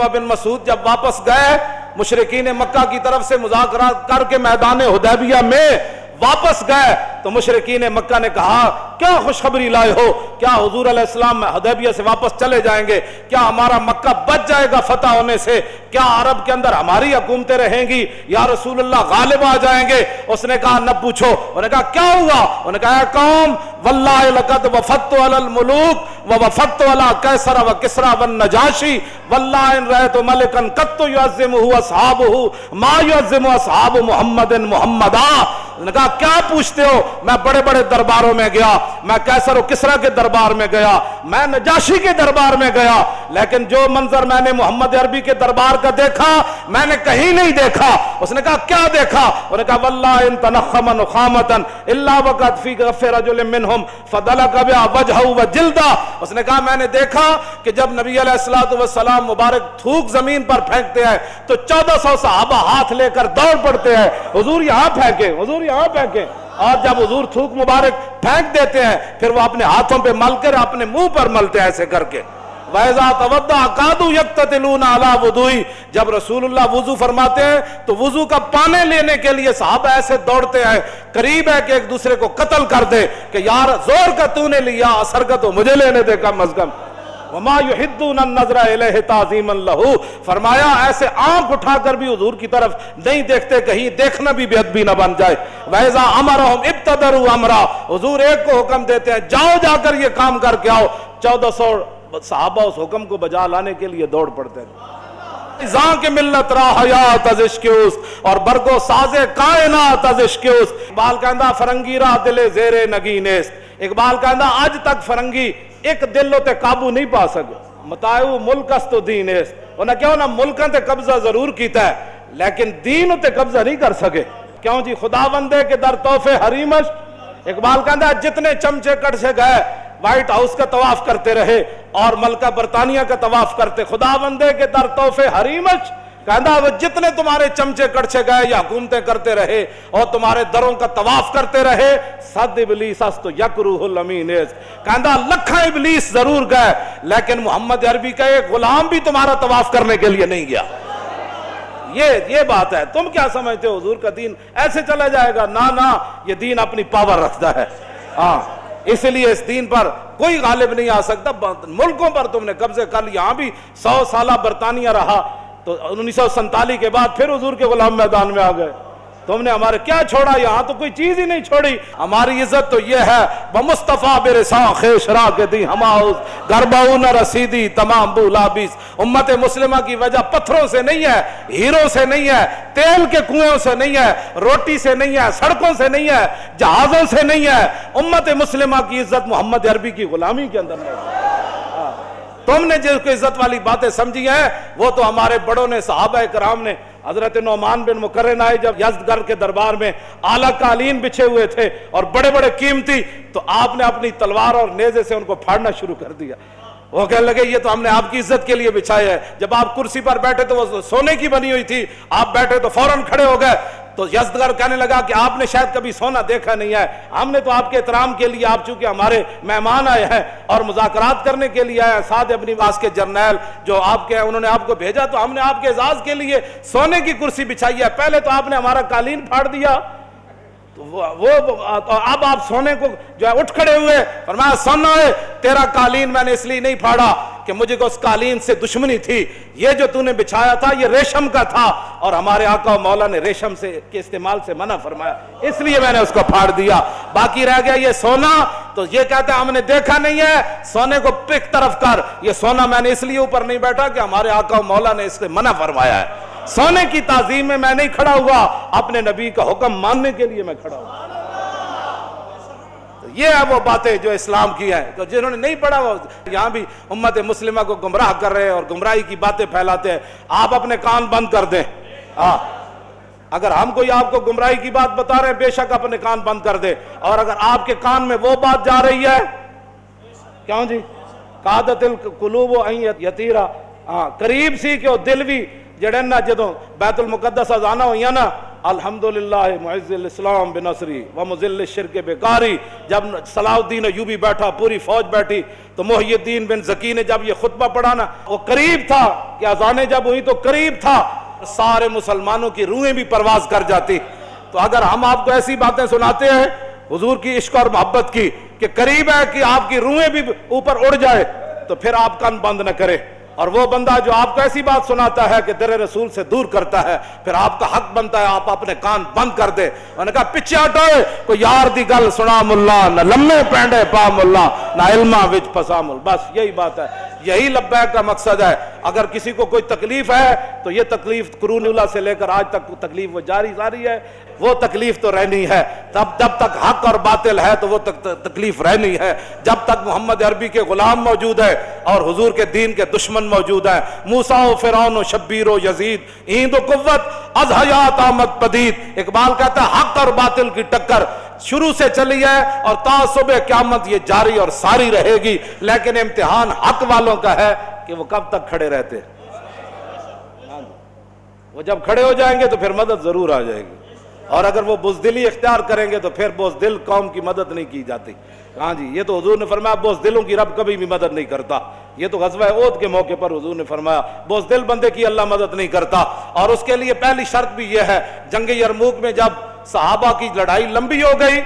عروہ بن مسعود جب واپس گئے مشرکین مکہ کی طرف سے مذاکرات کر کے میدان حدیبیہ میں واپس گئے تو مشرکین مکہ نے کہا کیا خوشخبری لائے ہو؟ کیا حضور علیہ السلام حدیبیہ سے واپس چلے جائیں گے؟ کیا ہمارا مکہ بچ جائے گا فتح ہونے سے؟ کیا عرب کے اندر ہماری حکومتیں رہیں گی؟ یا رسول اللہ غالب آ جائیں گے؟ اس نے کہا نہ پوچھو۔ انہوں نے کہا کیا ہوا؟ انہوں نے کہا اے قوم واللہ لقد وفدت علی الملوک ووفدت علی قیصر وکسری والنجاشی واللہ ان رأیت ملکا قط یعظمہ اصحابہ ما یعظم اصحاب محمد محمدا۔ انہوں نے کہا کیا پوچھتے ہو؟ میں بڑے بڑے درباروں میں گیا، میں قیصر و کسریٰ کے دربار میں گیا، میں نجاشی کے دربار میں گیا، لیکن جو منظر میں نے محمد عربی کے دربار کا دیکھا میں نے کہیں نہیں دیکھا۔ اس نے کہا کیا دیکھا؟ انہوں نے کہا واللہ ان تنخم نخامتا الا وقد فی غف رجل منہم فدلک بها وجهه وجلدہ۔ اس نے کہا میں نے دیکھا کہ جب نبی علیہ السلام مبارک تھوک زمین پر پھینکتے ہیں تو 1400 صحابہ ہاتھ لے کر دوڑ پڑتے ہیں، حضور یہاں پھینکے، حضور یہاں پھینکے۔ اور جب حضور تھوک مبارک پھینک دیتے ہیں پھر وہ اپنے ہاتھوں پہ مل کر اپنے منہ پر ملتے ہیں ایسے کر کے۔ وَإِذَا تَوَضَّأَ كَادُوا يَقْتَتِلُونَ عَلَى وُضُوئِهِ۔ جب رسول اللہ وضو فرماتے ہیں تو وضو کا پانے لینے کے لیے صحابہ ایسے دوڑتے ہیں، قریب ہے کہ ایک دوسرے کو قتل کر دے کہ یار زور کا تو نے لیا، اثر کا تو مجھے لینے دے کم از کم۔ وَمَا يُحِدُّونَ النَّظْرَ إِلَيْهِ تَعْظِيمًا لَهُ۔ فرمایا ایسے آنکھ اٹھا کر بھی حضور کی طرف نہیں دیکھتے، کہیں دیکھنا بھی بے ادبی نہ بن جائے۔ وَإِذَا أَمَرَهُمْ ابْتَدَرُوا أَمْرًا۔ حضور ایک کو حکم دیتے ہیں جاؤ جا کر یہ کام کر کے آؤ، 1400 صحابہ اس حکم کو بجا لانے کے لیے دوڑ پڑتے ہیں۔ زاں کے ملت را حیات از عشق اوست اور برگو ساز کائنات از عشق اوست۔ اقبال کہندہ فرنگی را دل زیر نگینست۔ اقبال کہندہ آج تک فرنگی ایک دل تے قابو نہیں پا سکے۔ متاعو ملک است و دین است۔ انہاں کیوں نہ ملکاں تے قبضہ ضرور کیتا ہے لیکن دین تے قبضہ نہیں کر سکے۔ کیوں جی خداوندے کے در تحفے حریمش۔ اقبال کہندہ جتنے چمچے کڑچے گئے وائٹ ہاؤس کا طواف کرتے رہے اور ملکہ برطانیہ کا طواف کرتے، خداوندے کے در تحفے حریمش۔ کہندہ وہ جتنے تمہارے چمچے کڑچے گئے یا حکومتیں کرتے رہے اور تمہارے دروں کا طواف کرتے رہے، صد ابلیس است یک روح الامین است۔ کہندہ لکھاں ابلیس ضرور گئے لیکن محمد عربی کا ایک غلام بھی تمہارا طواف کرنے کے لیے نہیں گیا۔ یہ بات ہے۔ تم کیا سمجھتے ہو حضور کا دین ایسے چلا جائے گا؟ نہ یہ دین اپنی پاور رکھتا ہے۔ اس لیے اس دین پر کوئی غالب نہیں آ سکتا۔ ملکوں پر تم نے قبضے کر لیا، یہاں بھی 100 سالہ برطانیہ رہا تو 1947 کے بعد پھر حضور کے غلام میدان میں آ گئے۔ تم نے ہمارے کیا چھوڑا؟ یہاں تو کوئی چیز ہی نہیں چھوڑی۔ ہماری عزت تو یہ ہے بمصطفیٰ برساں خیش را کے دی ہماؤز گرباؤ نہ رسیدی تمام بولابیس۔ امت مسلمہ کی وجہ پتھروں سے نہیں ہے، ہیروں سے نہیں ہے، تیل کے کنویں سے نہیں ہے، روٹی سے نہیں ہے، سڑکوں سے نہیں ہے، جہازوں سے نہیں ہے۔ امت مسلمہ کی عزت محمد عربی کی غلامی کے اندر نہیں۔ تم نے جس کو عزت والی باتیں سمجھی ہیں وہ تو ہمارے بڑوں نے، صحابہ کرام نے۔ حضرت نعمان بن مقرن آئے جب یزدگرد کے دربار میں، اعلیٰ قالین بچھے ہوئے تھے اور بڑے بڑے قیمتی، تو آپ نے اپنی تلوار اور نیزے سے ان کو پھاڑنا شروع کر دیا۔ وہ کہنے لگے یہ تو ہم نے آپ کی عزت کے لیے بچھایا ہے۔ جب آپ کرسی پر بیٹھے تو وہ سونے کی بنی ہوئی تھی، آپ بیٹھے تو فوراً کھڑے ہو گئے۔ تو یزدگرد کہنے لگا کہ آپ نے شاید کبھی سونا دیکھا نہیں ہے، ہم نے تو آپ کے احترام کے لیے، آپ چونکہ ہمارے مہمان آئے ہیں اور مذاکرات کرنے کے لیے آئے ہیں، سعد ابن واس کے جرنیل جو آپ کے ہیں انہوں نے آپ کو بھیجا، تو ہم نے آپ کے اعزاز کے لیے سونے کی کرسی بچھائی ہے، پہلے تو آپ نے ہمارا قالین پھاڑ دیا، تو اب آپ سونے کو جو ہے اٹھ کھڑے ہوئے، فرمایا سننا ہے تیرا قالین میں نے اس لیے نہیں پھاڑا کہ مجھے کو اس قالین سے دشمنی تھی، یہ جو تو نے بچھایا تھا یہ ریشم کا تھا اور ہمارے آقا و مولا نے ریشم سے کے استعمال سے منع فرمایا، اس لیے میں نے اس کو پھاڑ دیا، باقی رہ گیا یہ سونا۔ تو یہ کہتے ہیں ہم نے دیکھا نہیں ہے، سونے کو پک طرف کر، یہ سونا میں نے اس لیے اوپر نہیں بیٹھا کہ ہمارے آقا و مولا نے اس سے منع فرمایا ہے، سونے کی تعظیم میں میں نہیں کھڑا ہوا، اپنے نبی کا حکم ماننے کے لیے میں کھڑا ہوا۔ یہ ہے وہ باتیں جو اسلام کی ہیں، تو جنہوں نے نہیں پڑھا وہ یہاں بھی امت مسلمہ کو گمراہ کر رہے ہیں اور گمراہی کی باتیں پھیلاتے ہیں۔ آپ اپنے کان بند کر دیں، اگر ہم کوئی آپ کو گمراہی کی بات بتا رہے ہیں بے شک اپنے کان بند کر دیں، اور اگر آپ کے کان میں وہ بات جا رہی ہے، کیوں جی قادت القلوب ان یتیرا، قریب سی کہ وہ دل بھی جڑے نا جدوں بیت المقدس آزانا ہوئی نا الحمدللہ معز الاسلام بنصری و مذل الشرک بکاری. جب صلاح الدین ایوبی بیٹھا، پوری فوج بیٹھی، تو محی الدین بن زکی نے جب یہ خطبہ پڑھا نا، وہ قریب تھا کہ اذانیں جب ہوئی تو قریب تھا سارے مسلمانوں کی روحیں بھی پرواز کر جاتی. تو اگر ہم آپ کو ایسی باتیں سناتے ہیں حضور کی عشق اور محبت کی کہ قریب ہے کہ آپ کی روحیں بھی اوپر اڑ جائے، تو پھر آپ کان بند نہ کرے. اور وہ بندہ جو آپ کو ایسی بات سناتا ہے کہ در رسول سے دور کرتا ہے، پھر آپ کا حق بنتا ہے آپ اپنے کان بند کر دے. انہوں نے کہا پیچھے ہٹو، کوئی یار دی گل سنا ملا، نہ لمے پینڈے پا ملا، نہ علما وچ پھسا مل. بس یہی بات ہے، یہی لبیک کا مقصد ہے. اگر کسی کو کوئی تکلیف ہے تو یہ تکلیف قرون اولیٰ سے لے کر آج تک تکلیف وہ جاری ہے، وہ تکلیف تو رہنی ہے. جب تک حق اور باطل ہے تو وہ تکلیف رہنی ہے. جب تک محمد عربی کے غلام موجود ہے اور حضور کے دین کے دشمن موجود ہیں، موسیٰ و فرعون و شبیر و یزید، ایند و قوت از حیات آمد پدید. اقبال کہتا ہے حق اور باطل کی ٹکر شروع سے چلی ہے اور تا صبح قیامت یہ جاری اور ساری رہے گی. لیکن امتحان حق والوں کا ہے کہ وہ کب تک کھڑے رہتے ہیں. وہ جب کھڑے ہو جائیں گے تو پھر مدد ضرور آ جائے گی، اور اگر وہ بزدلی اختیار کریں گے تو پھر بزدل قوم کی مدد نہیں کی جاتی. ہاں جی، یہ تو حضور نے فرمایا بزدلوں کی رب کبھی بھی مدد نہیں کرتا. یہ تو غزوہ احد کے موقع پر حضور نے فرمایا بزدل بندے کی اللہ مدد نہیں کرتا. اور اس کے لیے پہلی شرط بھی یہ ہے، جنگ یرموک میں جب صحابہ کی لڑائی لمبی ہو گئی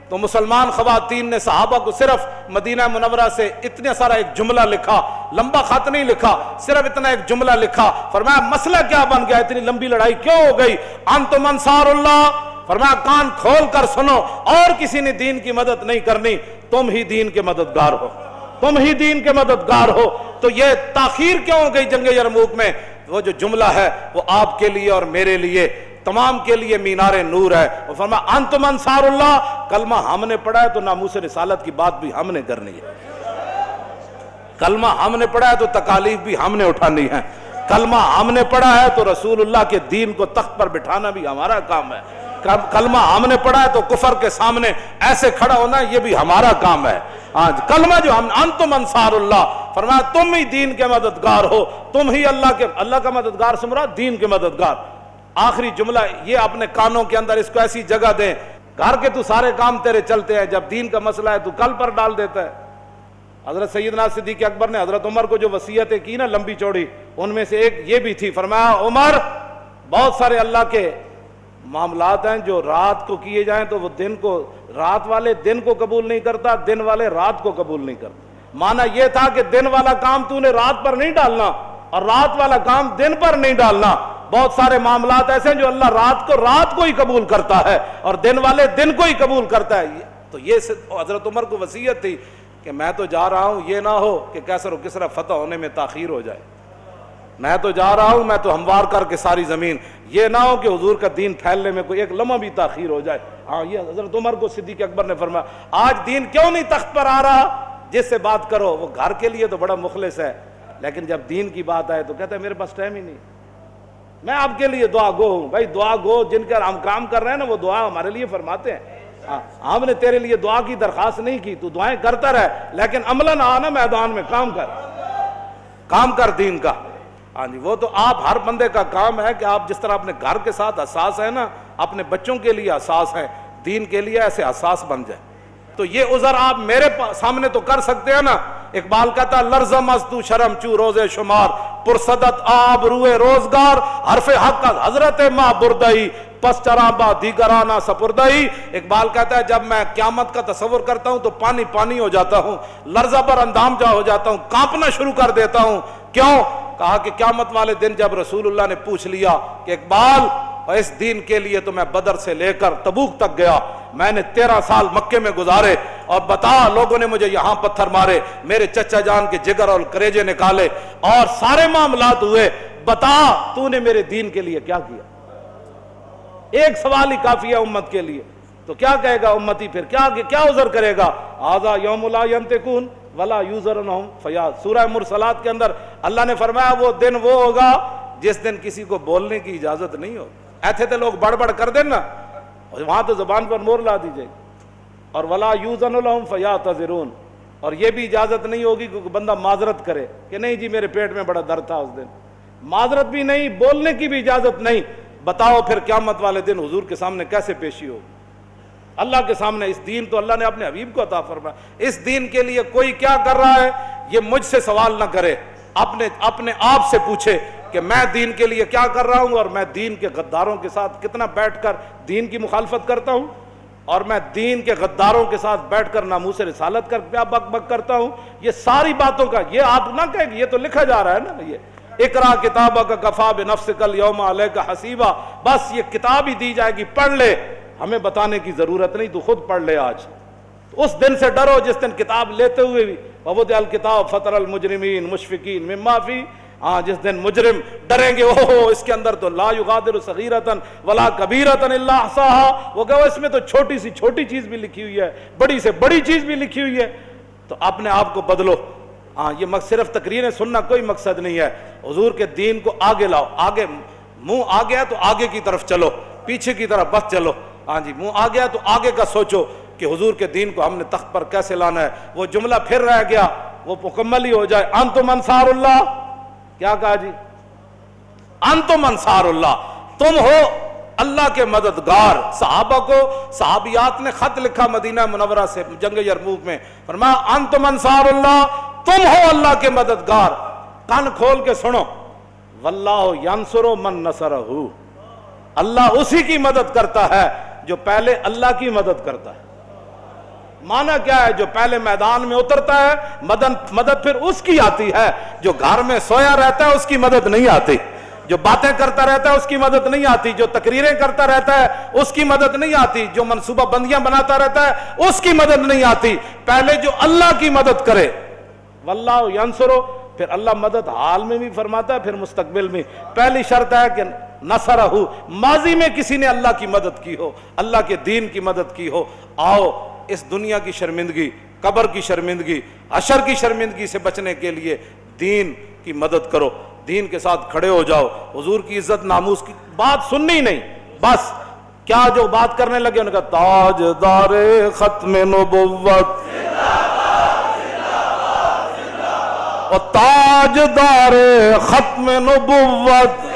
تو مسلمان خواتین نے صحابہ کو صرف مدینہ منورہ سے اتنا سارا ایک جملہ لکھا، لمبا خط نہیں لکھا، صرف اتنا ایک جملہ لکھا. فرمایا مسئلہ کیا بن گیا، اتنی لمبی لڑائی کیوں ہو گئی؟ انتم انصار اللہ. فرمایا کان کھول کر سنو، اور کسی نے دین کی مدد نہیں کرنی، تم ہی دین کے مددگار ہو، تم ہی دین کے مددگار ہو. تو یہ تاخیر کیوں ہو گئی جنگ یرموک میں؟ وہ جو جملہ ہے وہ آپ کے لیے اور میرے لیے تمام کے لیے مینار نور ہے. وہ فرمایا انتم انصار اللہ. کلمہ ہم نے پڑھا ہے تو ناموس رسالت کی بات بھی ہم نے کرنی ہے. کلمہ ہم نے پڑھا ہے تو تکالیف بھی ہم نے اٹھانی ہے. کلمہ ہم نے پڑھا ہے تو رسول اللہ کے دین کو تخت پر بٹھانا بھی ہمارا کام ہے. کلمہ ہم نے پڑھا ہے تو کفر کے سامنے ایسے کھڑا ہونا یہ بھی ہمارا کام ہے. آج کلمہ جو ہم انتم انصار اللہ، فرمایا تم ہی دین کے مددگار ہو، تم ہی اللہ کا مددگار سے مراد دین کے مددگار. آخری جملہ یہ اپنے کانوں کے اندر اس کو ایسی جگہ دیں، گھر کے تو سارے کام تیرے چلتے ہیں، جب دین کا مسئلہ ہے تو کل پر ڈال دیتا ہے. حضرت سیدنا صدیق اکبر نے حضرت عمر کو جو وصیتیں کی نا لمبی چوڑی، ان میں سے ایک یہ بھی تھی. فرمایا عمر بہت سارے اللہ کے معاملات ہیں جو رات کو کیے جائیں تو وہ دن کو، رات والے دن کو قبول نہیں کرتا، دن والے رات کو قبول نہیں کرتا. معنی یہ تھا کہ دن والا کام تو نے رات پر نہیں ڈالنا اور رات والا کام دن پر نہیں ڈالنا. بہت سارے معاملات ایسے ہیں جو اللہ رات کو ہی قبول کرتا ہے اور دن والے دن کو ہی قبول کرتا ہے. تو یہ حضرت عمر کو وصیت تھی کہ میں تو جا رہا ہوں، یہ نہ ہو کہ کیسر و کسرا فتح ہونے میں تاخیر ہو جائے. میں تو جا رہا ہوں، میں تو ہموار کر کے ساری زمین، یہ نہ ہو کہ حضور کا دین پھیلنے میں کوئی ایک لمحہ بھی تاخیر ہو جائے. ہاں یہ حضرت عمر کو صدیق اکبر نے فرمایا آج دین کیوں نہیں تخت پر آ رہا؟ جس سے بات کرو وہ گھر کے لیے تو بڑا مخلص ہے، لیکن جب دین کی بات آئے تو کہتا ہے میرے پاس ٹائم ہی نہیں. میں آپ کے لیے دعا گو ہوں. بھائی دعا گو جن کا ہم کام کر رہے ہیں نا وہ دعا ہمارے لیے فرماتے ہیں. ہم نے تیرے لیے دعا کی درخواست نہیں کی، تو دعائیں کرتا رہے لیکن عملاً آنا میدان میں کام کر دین کا. ہاں جی، وہ تو آپ ہر بندے کا کام ہے کہ آپ جس طرح اپنے گھر کے ساتھ حساس ہے نا، اپنے بچوں کے لیے حساس ہے، دین کے لیے ایسے حساس بن جائے. تو یہ عذر آپ میرے سامنے تو کر سکتے ہیں نا. اقبال کہتا لرزم از تو شرم چو روزے شمار، پرصدت آب روئے روزگار، حرف حق از حضرت ماں بردئی، پس چرابا دیگرانہ سپردئی. اقبال کہتا ہے جب میں قیامت کا تصور کرتا ہوں تو پانی ہو جاتا ہوں، لرزہ پر اندام جا ہو جاتا ہوں، کانپنا شروع کر دیتا ہوں. کیوں؟ کہا کہ قیامت والے دن جب رسول اللہ نے پوچھ لیا کہ اقبال اس دین کے لیے تو میں بدر سے لے کر تبوک تک گیا، میں نے 13 سال مکے میں گزارے، اور بتا لوگوں نے مجھے یہاں پتھر مارے، میرے چچا جان کے جگر اور کریجے نکالے اور سارے معاملات ہوئے، بتا تو نے میرے دین کے لیے کیا کیا؟ ایک سوال ہی کافی ہے امت کے لیے. تو کیا کہے گا امتی؟ پھر کیا عذر کرے گا؟ آذا یوم لا ینطقون ولا یوزرنہم فیاض. سورہ مرسلات کے اندر اللہ نے فرمایا وہ دن وہ ہوگا جس دن کسی کو بولنے کی اجازت نہیں ہوگی. ایتھے تھے لوگ بڑھ کر دیں نا، وہاں تو زبان پر مور لا دیجئے. اور ولا یوزن لہم فیعتذرون، اور یہ بھی اجازت نہیں ہوگی کہ بندہ معذرت کرے کہ نہیں جی میرے پیٹ میں بڑا درد تھا اس دن. معذرت بھی نہیں، بولنے کی بھی اجازت نہیں. بتاؤ پھر قیامت والے دن حضور کے سامنے کیسے پیشی ہو؟ اللہ کے سامنے اس دین تو اللہ نے اپنے حبیب کو عطا فرمایا، اس دین کے لیے کوئی کیا کر رہا ہے یہ مجھ سے سوال نہ کرے، اپنے آپ سے پوچھے کہ میں دین کے لیے کیا کر رہا ہوں، اور میں دین کے غداروں کے ساتھ کتنا بیٹھ کر دین کی مخالفت کرتا ہوں، اور میں دین کے غداروں کے ساتھ بیٹھ کر ناموس رسالت کر کیا بک بک کرتا ہوں۔ یہ ساری باتوں کا یہ آپ نہ کہیں، یہ تو لکھا جا رہا ہے نا، یہ اقرا کتابک کفا بنفسک الیوم علیک حسیبا، بس یہ کتاب ہی دی جائے گی، پڑھ لے، ہمیں بتانے کی ضرورت نہیں، تو خود پڑھ لے۔ آج اس دن سے ڈرو جس دن کتاب لیتے ہوئے بھی ووضع الکتاب فتر المجرمین مشفقین مما فی، جس دن مجرم ڈریں گے اوہ اس کے اندر تو لا یغادر صغیرۃ ولا کبیرۃ الا احصاها، وہ کہو اس میں تو چھوٹی سی چھوٹی چیز بھی لکھی ہوئی ہے، بڑی سے بڑی چیز بھی لکھی ہوئی ہے۔ تو اپنے آپ کو بدلو۔ یہ صرف تقریریں سننا کوئی مقصد نہیں ہے، حضور کے دین کو آگے لاؤ، آگے منہ آ گیا تو آگے کی طرف چلو، پیچھے کی طرف بس چلو۔ منہ آ گیا تو آگے کا سوچو کہ حضور کے دین کو ہم نے تخت پر کیسے لانا ہے۔ وہ جملہ پھر رہ گیا، وہ مکمل ہی ہو جائے، انتم انصار اللہ، کیا کہا جی؟ انتم انصار اللہ، تم ہو اللہ کے مددگار۔ صحابہ کو صحابیات نے خط لکھا مدینہ منورہ سے جنگ یرموک میں، فرمایا انتم انصار اللہ، تم ہو اللہ کے مددگار۔ کان کھول کے سنو، واللہ ینصر من نصرہ، اللہ اسی کی مدد کرتا ہے جو پہلے اللہ کی مدد کرتا ہے۔ معنی کیا ہے؟ جو پہلے میدان میں اترتا ہے مدد پھر اس کی آتی ہے، جو گھر میں سویا رہتا ہے اس کی مدد نہیں آتی، جو باتیں کرتا رہتا ہے اس کی مدد نہیں آتی، جو تقریریں کرتا رہتا ہے اس کی مدد نہیں آتی، جو منصوبہ بندیاں بناتا رہتا ہے اس کی مدد نہیں آتی۔ پہلے جو اللہ کی مدد کرے، واللہ ینصرو، پھر اللہ مدد حال میں بھی فرماتا ہے، پھر مستقبل میں۔ پہلی شرط ہے کہ نصرہ، ماضی میں کسی نے اللہ کی مدد کی ہو، اللہ کے دین کی مدد کی ہو۔ آؤ اس دنیا کی شرمندگی، قبر کی شرمندگی، حشر کی شرمندگی سے بچنے کے لیے دین کی مدد کرو، دین کے ساتھ کھڑے ہو جاؤ۔ حضور کی عزت ناموس کی بات سننی نہیں، بس کیا جو بات کرنے لگے ان کا تاجدار ختم نبوت اور تاجدار ختم نبوت